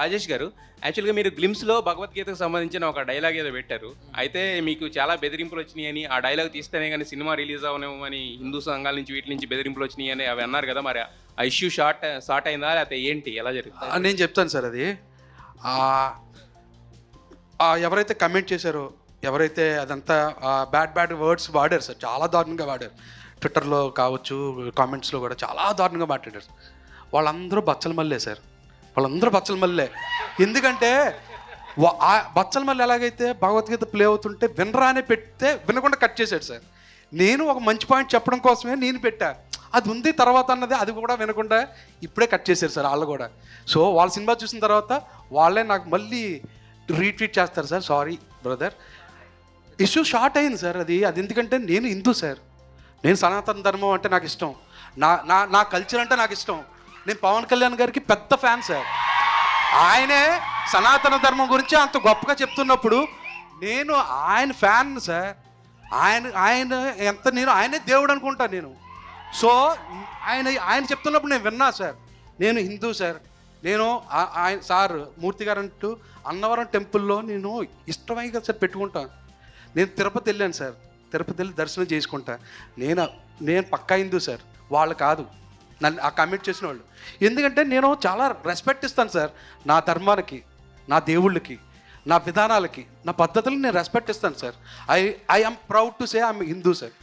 రాజేష్ గారు, యాక్చువల్‌గా మీరు గ్లిమ్స్‌లో భగవద్గీతకు సంబంధించిన ఒక డైలాగ్ ఏదో పెట్టారు. అయితే మీకు చాలా బెదిరింపులు వచ్చినాయని, ఆ డైలాగ్ తీస్తేనే గాని సినిమా రిలీజ్ అవ్వనివ్వమని హిందూ సంఘాల నుంచి వీటి నుంచి బెదిరింపులు వచ్చినాయని అవి అన్నారు కదా! మరి ఆ ఇష్యూ సార్ట్ అయిందా? లేకపోతే ఏంటి? ఎలా జరిగింది? నేను చెప్తాను సార్ అది. ఆహ్, ఎవరైతే కమెంట్ చేశారో, ఎవరైతే అదంతా బ్యాడ్ వర్డ్స్ వాడారు సార్, చాలా దారుణంగా వాడారు. ట్విట్టర్‌లో కావచ్చు, కామెంట్స్‌లో కూడా చాలా దారుణంగా మాట్లాడారు. వాళ్ళందరూ బచ్చల మల్లే సార్. వాళ్ళందరూ బచ్చల మల్లే. ఎందుకంటే బచ్చల మల్లి ఎలాగైతే భగవద్గీత ప్లే అవుతుంటే వినరా అని పెడితే వినకుండా కట్ చేశాడు సార్. నేను ఒక మంచి పాయింట్ చెప్పడం కోసమే నేను పెట్టా. అది ఉంది తర్వాత అన్నది అది కూడా వినకుండా ఇప్పుడే కట్ చేశారు సార్ వాళ్ళు కూడా. సో వాళ్ళ సినిమా చూసిన తర్వాత వాళ్ళే నాకు మళ్ళీ రీట్వీట్ చేస్తారు sir, sorry brother. Issue short అయింది సార్. అది ఎందుకంటే నేను హిందూ సార్. నేను సనాతన ధర్మం అంటే నాకు ఇష్టం. నా కల్చర్ అంటే నాకు ఇష్టం. నేను పవన్ కళ్యాణ్ గారికి పెద్ద ఫ్యాన్ సార్. ఆయనే సనాతన ధర్మం గురించి అంత గొప్పగా చెప్తున్నప్పుడు నేను ఆయన ఫ్యాన్ సార్. ఆయన ఎంత నేను ఆయనే దేవుడు అనుకుంటాను నేను. సో ఆయన చెప్తున్నప్పుడు నేను విన్నా సార్. నేను హిందూ సార్. నేను ఆయన సార్ మూర్తి గారు అంటూ అన్నవరం టెంపుల్లో నేను ఇష్టమై కదా సార్ పెట్టుకుంటాను. నేను తిరుపతి వెళ్ళాను సార్. తిరుపతి వెళ్ళి దర్శనం చేసుకుంటా. నేను పక్కా హిందూ సార్, వాళ్ళు కాదు నన్ను ఆ కమిట్ చేసిన వాళ్ళు. ఎందుకంటే నేను చాలా రెస్పెక్ట్ ఇస్తాను సార్ నా ధర్మానికి, నా దేవుళ్ళకి, నా విధానాలకి, నా పద్ధతులకి నేను రెస్పెక్ట్ ఇస్తాను sir. I am proud to say I'm Hindu sir.